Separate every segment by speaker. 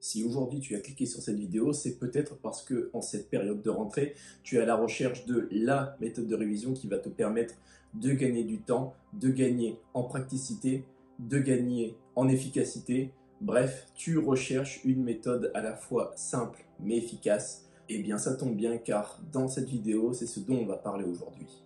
Speaker 1: Si aujourd'hui tu as cliqué sur cette vidéo, c'est peut-être parce que en cette période de rentrée, tu es à la recherche de la méthode de révision qui va te permettre de gagner du temps, de gagner en praticité, de gagner en efficacité. Bref, tu recherches une méthode à la fois simple mais efficace. Eh bien, ça tombe bien car dans cette vidéo, c'est ce dont on va parler aujourd'hui.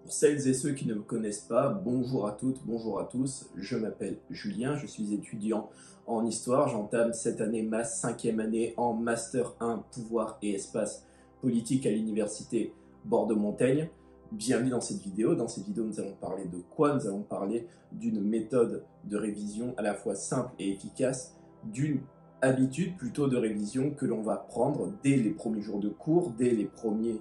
Speaker 1: Pour celles et ceux qui ne me connaissent pas, bonjour à toutes, bonjour à tous, je m'appelle Julien, je suis étudiant en histoire, j'entame cette année ma 5e année en Master 1 Pouvoir et Espace Politique à l'Université Bordeaux-Montaigne. Bienvenue dans cette vidéo. Dans cette vidéo, nous allons parler de quoi? Nous allons parler d'une méthode de révision à la fois simple et efficace, d'une habitude plutôt de révision que l'on va prendre dès les premiers jours de cours, dès les premiers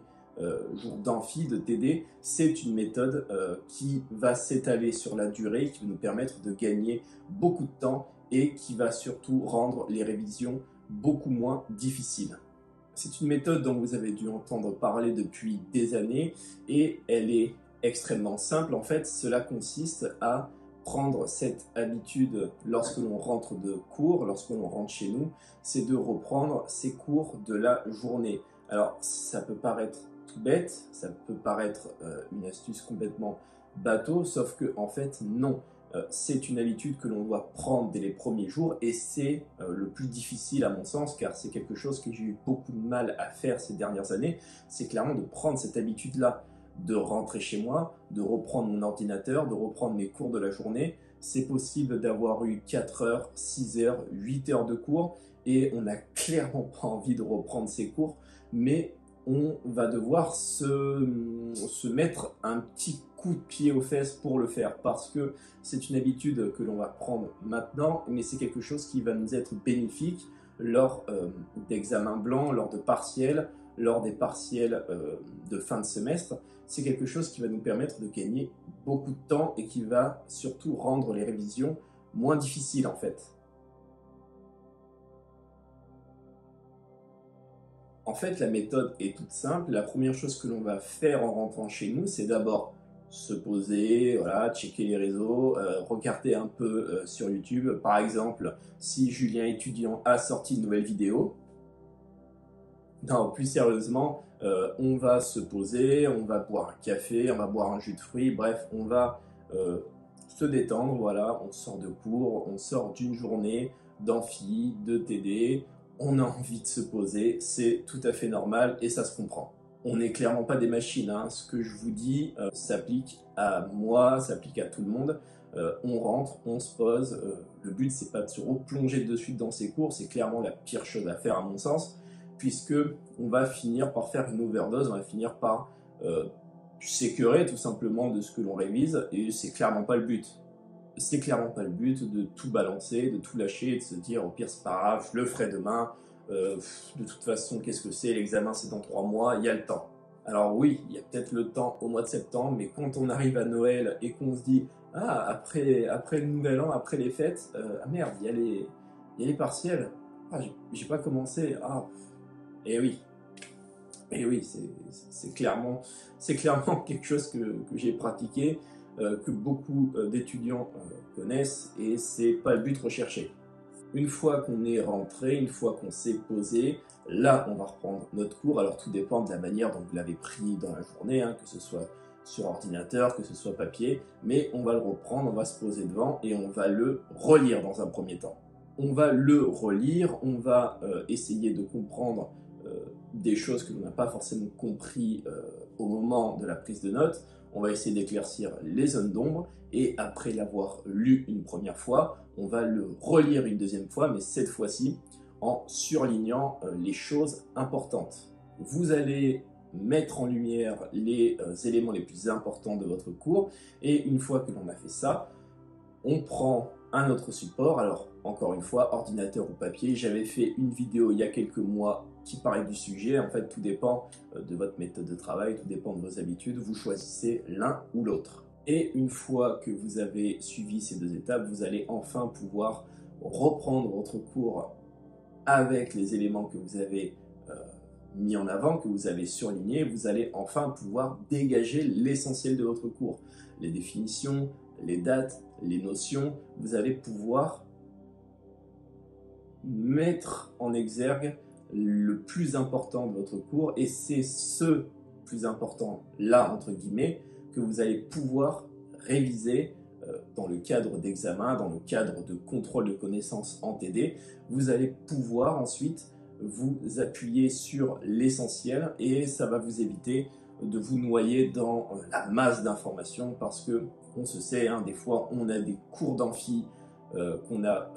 Speaker 1: jours d'amphi, de TD. C'est une méthode qui va s'étaler sur la durée, qui va nous permettre de gagner beaucoup de temps et qui va surtout rendre les révisions beaucoup moins difficiles. C'est une méthode dont vous avez dû entendre parler depuis des années et elle est extrêmement simple. En fait, cela consiste à prendre cette habitude lorsque l'on rentre de cours, lorsque l'on rentre chez nous, c'est de reprendre ses cours de la journée. Alors, ça peut paraître tout bête, ça peut paraître une astuce complètement bateau, sauf que en fait, non. C'est une habitude que l'on doit prendre dès les premiers jours et c'est le plus difficile à mon sens car c'est quelque chose que j'ai eu beaucoup de mal à faire ces dernières années. C'est clairement de prendre cette habitude-là, de rentrer chez moi, de reprendre mon ordinateur, de reprendre mes cours de la journée. C'est possible d'avoir eu 4 heures, 6 heures, 8 heures de cours et on n'a clairement pas envie de reprendre ces cours, mais on va devoir se mettre un petit coup de pied aux fesses pour le faire parce que c'est une habitude que l'on va prendre maintenant, mais c'est quelque chose qui va nous être bénéfique lors d'examens blancs, lors de partiels, lors des partiels de fin de semestre. C'est quelque chose qui va nous permettre de gagner beaucoup de temps et qui va surtout rendre les révisions moins difficiles en fait. En fait, la méthode est toute simple. La première chose que l'on va faire en rentrant chez nous, c'est d'abord se poser, voilà, checker les réseaux, regarder un peu sur YouTube. Par exemple, si Julien étudiant a sorti une nouvelle vidéo. Non, plus sérieusement, on va se poser, on va boire un café, on va boire un jus de fruits, bref, on va se détendre, voilà, on sort de cours, on sort d'une journée d'amphi, de TD, on a envie de se poser, c'est tout à fait normal et ça se comprend. On n'est clairement pas des machines, hein. Ce que je vous dis s'applique à moi, s'applique à tout le monde. On rentre, on se pose, le but c'est pas de se replonger de suite dans ses cours, c'est clairement la pire chose à faire à mon sens, puisque on va finir par faire une overdose, on va finir par s'écœurer tout simplement de ce que l'on révise et c'est clairement pas le but. C'est clairement pas le but de tout balancer, de tout lâcher et de se dire au pire c'est pas grave, je le ferai demain, de toute façon qu'est-ce que c'est, l'examen c'est dans 3 mois, il y a le temps. Alors oui, il y a peut-être le temps au mois de septembre, mais quand on arrive à Noël et qu'on se dit ah après le nouvel an, après les fêtes, ah merde, il y a les partiels, ah j'ai pas commencé, ah et oui, c'est clairement quelque chose que j'ai pratiqué, que beaucoup d'étudiants connaissent, et c'est pas le but recherché. Une fois qu'on est rentré, une fois qu'on s'est posé, là on va reprendre notre cours. Alors tout dépend de la manière dont vous l'avez pris dans la journée, hein, que ce soit sur ordinateur, que ce soit papier, mais on va le reprendre, on va se poser devant et on va le relire dans un premier temps. On va le relire, on va essayer de comprendre des choses que l'on n'a pas forcément compris au moment de la prise de notes. On va essayer d'éclaircir les zones d'ombre et après l'avoir lu une première fois, on va le relire une deuxième fois, mais cette fois-ci en surlignant les choses importantes. Vous allez mettre en lumière les éléments les plus importants de votre cours et une fois que l'on a fait ça, on prend un autre support. Alors encore une fois, ordinateur ou papier. J'avais fait une vidéo il y a quelques mois qui parlait du sujet. En fait, tout dépend de votre méthode de travail, tout dépend de vos habitudes. Vous choisissez l'un ou l'autre. Et une fois que vous avez suivi ces deux étapes, vous allez enfin pouvoir reprendre votre cours avec les éléments que vous avez mis en avant, que vous avez surlignés. Vous allez enfin pouvoir dégager l'essentiel de votre cours. Les définitions, les dates, les notions, vous allez pouvoir mettre en exergue le plus important de votre cours, et c'est ce plus important là, entre guillemets, que vous allez pouvoir réviser dans le cadre d'examen, dans le cadre de contrôle de connaissances en TD. Vous allez pouvoir ensuite vous appuyer sur l'essentiel, et ça va vous éviter de vous noyer dans la masse d'informations, parce que on se sait, hein, des fois on a des cours d'amphi qu'on a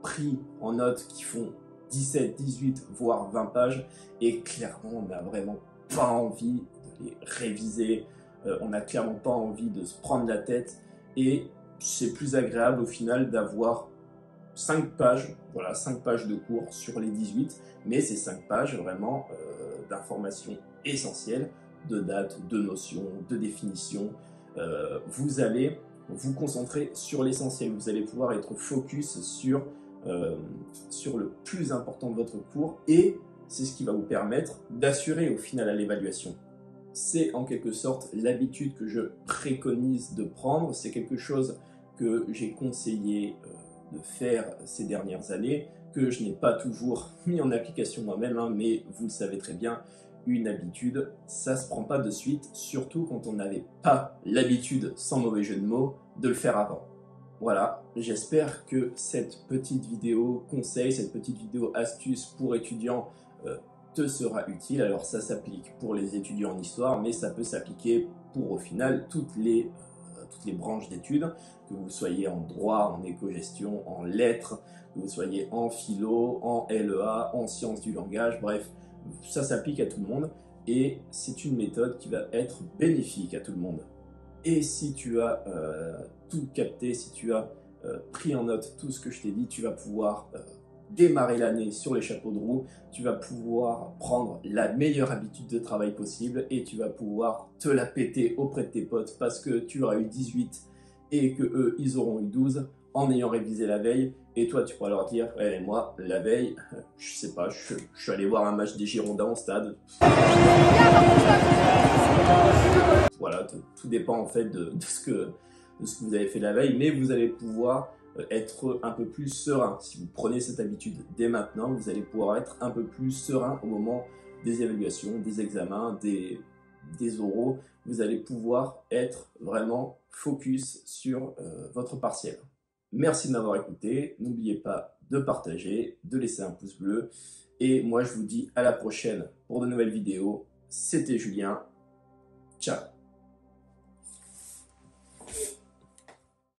Speaker 1: pris en notes qui font 17, 18, voire 20 pages, et clairement on n'a vraiment pas envie de les réviser, on n'a clairement pas envie de se prendre la tête, et c'est plus agréable au final d'avoir 5 pages, voilà, 5 pages de cours sur les 18, mais c'est 5 pages vraiment d'informations essentielles, de dates, de notions, de définitions. Vous allez vous concentrer sur l'essentiel, vous allez pouvoir être focus sur le plus important de votre cours, et c'est ce qui va vous permettre d'assurer au final à l'évaluation. C'est en quelque sorte l'habitude que je préconise de prendre, c'est quelque chose que j'ai conseillé de faire ces dernières années, que je n'ai pas toujours mis en application moi-même, hein, mais vous le savez très bien, une habitude, ça se prend pas de suite, surtout quand on n'avait pas l'habitude, sans mauvais jeu de mots, de le faire avant. Voilà, j'espère que cette petite vidéo conseil, cette petite vidéo astuce pour étudiants te sera utile. Alors ça s'applique pour les étudiants en histoire, mais ça peut s'appliquer pour au final toutes les branches d'études, que vous soyez en droit, en éco-gestion, en lettres, que vous soyez en philo, en LEA, en sciences du langage, bref, ça s'applique à tout le monde, et c'est une méthode qui va être bénéfique à tout le monde. Et si tu as tout capté, si tu as pris en note tout ce que je t'ai dit, tu vas pouvoir démarrer l'année sur les chapeaux de roue, tu vas pouvoir prendre la meilleure habitude de travail possible, et tu vas pouvoir te la péter auprès de tes potes parce que tu auras eu 18 et que eux ils auront eu 12 en ayant révisé la veille, et toi tu pourras leur dire ouais, moi la veille, je sais pas, je suis allé voir un match des Girondins au stade. Voilà, tout dépend en fait de ce que vous avez fait la veille, mais vous allez pouvoir être un peu plus serein. Si vous prenez cette habitude dès maintenant, vous allez pouvoir être un peu plus serein au moment des évaluations, des examens, des oraux. Vous allez pouvoir être vraiment focus sur votre partiel. Merci de m'avoir écouté. N'oubliez pas de partager, de laisser un pouce bleu. Et moi, je vous dis à la prochaine pour de nouvelles vidéos. C'était Julien. Ciao.